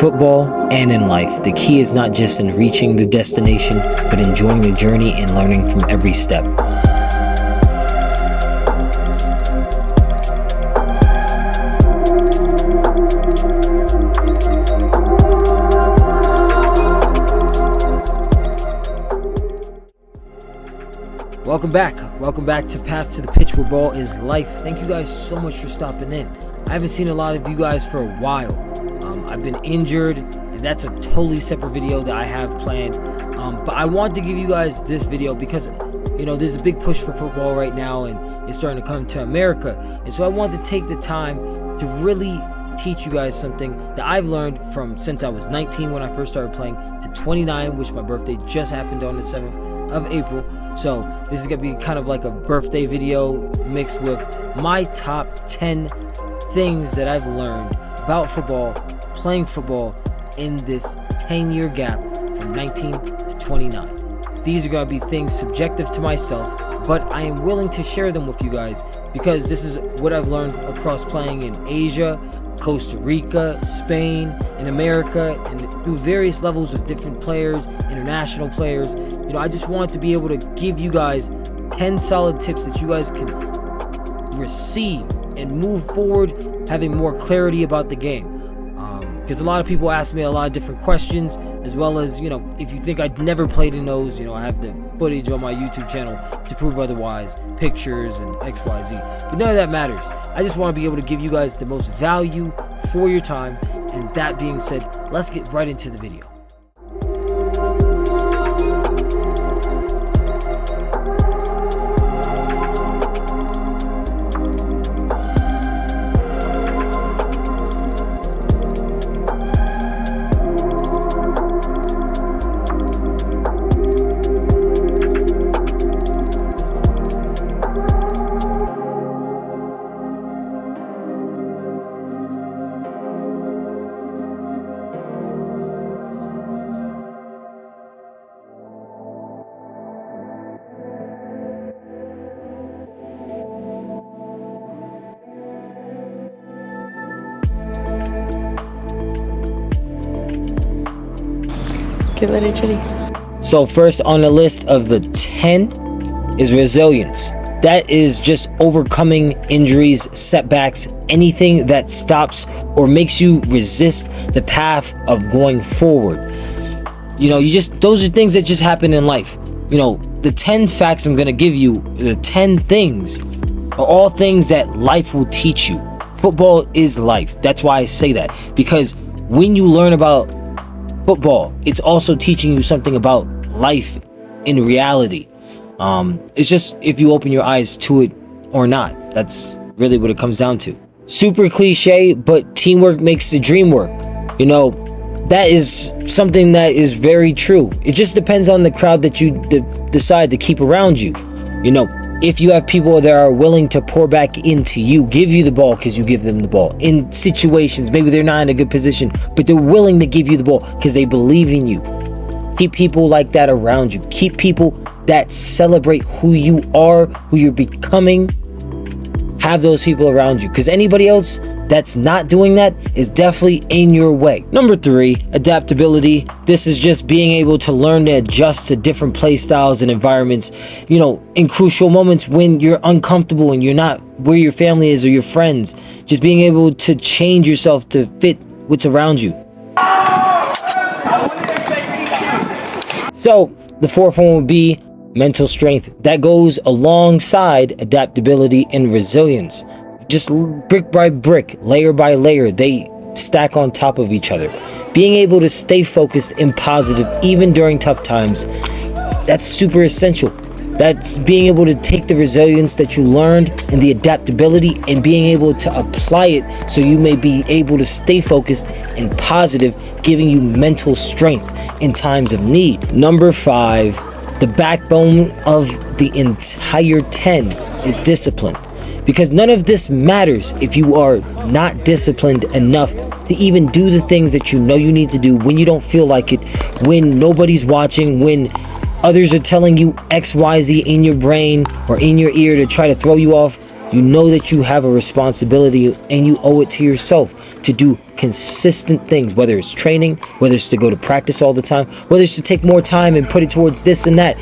football and in life, the key is not just in reaching the destination, but enjoying the journey and learning from every step. Welcome back to Path to the Pitch, where ball is life. Thank you guys so much for stopping in. I haven't seen a lot of you guys for a while. I've been injured, and that's a totally separate video that I have planned. But I want to give you guys this video because, you know, there's a big push for football right now, and it's starting to come to America. And so I want to take the time to really teach you guys something that I've learned from since I was 19 when I first started playing to 29, which my birthday just happened on the 7th of April. So this is gonna be kind of like a birthday video mixed with my top 10 things that I've learned about football, playing football in this 10-year gap from 19 to 29. These are gonna be things subjective to myself, but I am willing to share them with you guys because this is what I've learned across playing in Asia, Costa Rica, Spain, in America, and through various levels of different players, international players. You know, I just want to be able to give you guys 10 solid tips that you guys can receive and move forward having more clarity about the game. Because a lot of people ask me a lot of different questions, as well as, you know, if you think I'd never played in those, you know, I have the footage on my YouTube channel to prove otherwise, pictures and XYZ, but none of that matters. I just want to be able to give you guys the most value for your time. And that being said, let's get right into the video. So first on the list of the 10 is resilience. That is just overcoming injuries, setbacks, anything that stops or makes you resist the path of going forward. You know, those are things that just happen in life. You know, the 10 facts I'm gonna give you, the 10 things, are all things that life will teach you. Football is life. That's why I say that, because when you learn about football, it's also teaching you something about life in reality. It's just if you open your eyes to it or not. That's really what it comes down to. Super cliche, but teamwork makes the dream work. You know, that is something that is very true. It just depends on the crowd that you decide to keep around you. You know, if you have people that are willing to pour back into you, give you the ball because you give them the ball. In situations, maybe they're not in a good position, but they're willing to give you the ball because they believe in you. Keep people like that around you. Keep people that celebrate who you are, who you're becoming. Have those people around you, because anybody else that's not doing that is definitely in your way. Number 3, adaptability. This is just being able to learn to adjust to different play styles and environments, you know, in crucial moments when you're uncomfortable and you're not where your family is or your friends. Just being able to change yourself to fit what's around you. So the 4th one would be mental strength. That goes alongside adaptability and resilience. Just brick by brick, layer by layer, they stack on top of each other. Being able to stay focused and positive even during tough times, that's super essential. That's being able to take the resilience that you learned and the adaptability and being able to apply it so you may be able to stay focused and positive, giving you mental strength in times of need. Number 5, the backbone of the entire 10 is discipline. Because none of this matters if you are not disciplined enough to even do the things that you know you need to do when you don't feel like it, when nobody's watching, when others are telling you XYZ in your brain or in your ear to try to throw you off. You know that you have a responsibility and you owe it to yourself to do consistent things, whether it's training, whether it's to go to practice all the time, whether it's to take more time and put it towards this and that,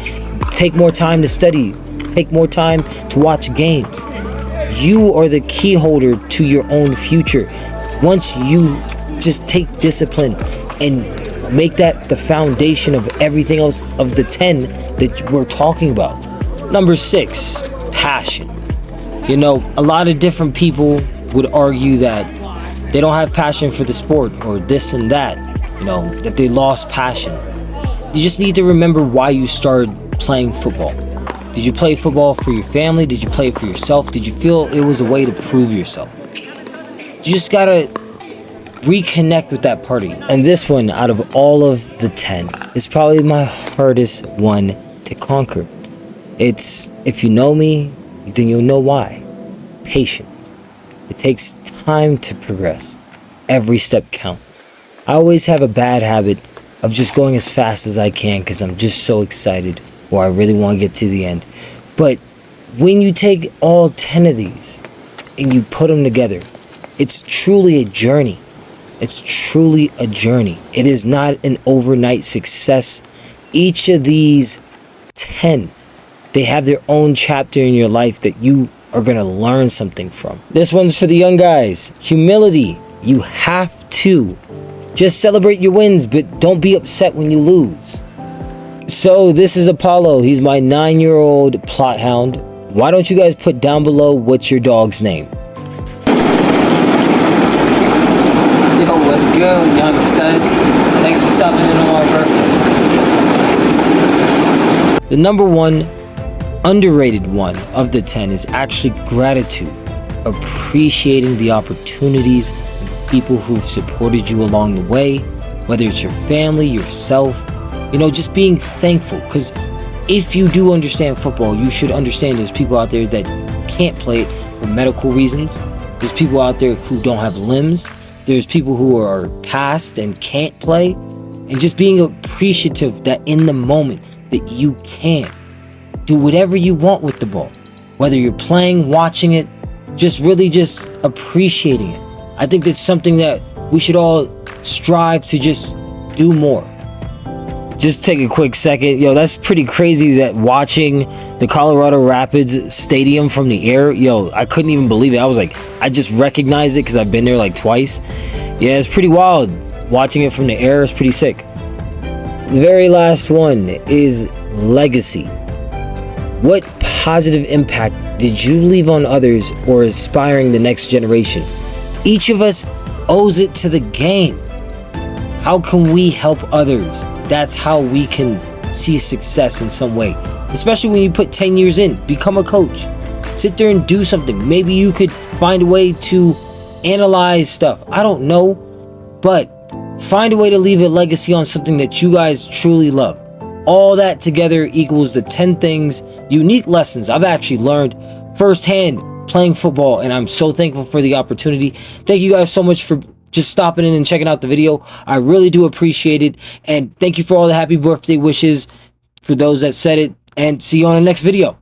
take more time to study, take more time to watch games. You are the key holder to your own future. Once you just take discipline and make that the foundation of everything else of the 10 that we're talking about. Number 6, passion. You know, a lot of different people would argue that they don't have passion for the sport or this and that, you know, that they lost passion. You just need to remember why you started playing football. Did you play football for your family? Did you play it for yourself? Did you feel it was a way to prove yourself? You just gotta reconnect with that party. And this one, out of all of the 10, is probably my hardest one to conquer. It's, if you know me, then you'll know why. Patience. It takes time to progress. Every step counts. I always have a bad habit of just going as fast as I can because I'm just so excited or I really want to get to the end. But when you take all 10 of these and you put them together, it's truly a journey. It's truly a journey. It is not an overnight success. Each of these 10, they have their own chapter in your life that you are going to learn something from. This one's for the young guys. Humility. You have to just celebrate your wins, but don't be upset when you lose. So this is Apollo. He's my 9-year-old plot hound. Why don't you guys put down below what's your dog's name? Yo, what's good, young studs? Thanks for stopping in on my birthday. The number one underrated one of the 10 is actually gratitude. Appreciating the opportunities and people who've supported you along the way, whether it's your family, yourself, you know, just being thankful. Because if you do understand football, you should understand there's people out there that can't play it for medical reasons. There's people out there who don't have limbs. There's people who are past and can't play. And just being appreciative that in the moment that you can do whatever you want with the ball, whether you're playing, watching it, just really just appreciating it. I think that's something that we should all strive to just do more. Just take a quick second. Yo, that's pretty crazy that watching the Colorado Rapids stadium from the air, yo, I couldn't even believe it. I was like, I just recognized it because I've been there like twice. Yeah, it's pretty wild. Watching it from the air is pretty sick. The very last one is legacy. What positive impact did you leave on others or inspiring the next generation? Each of us owes it to the game. How can we help others? That's how we can see success in some way. Especially when you put 10 years in, become a coach. Sit there and do something. Maybe you could find a way to analyze stuff. I don't know, but find a way to leave a legacy on something that you guys truly love. All that together equals the 10 things, unique lessons I've actually learned firsthand playing football, and I'm so thankful for the opportunity. Thank you guys so much for just stopping in and checking out the video. I really do appreciate it, and thank you for all the happy birthday wishes for those that said it, and see you on the next video.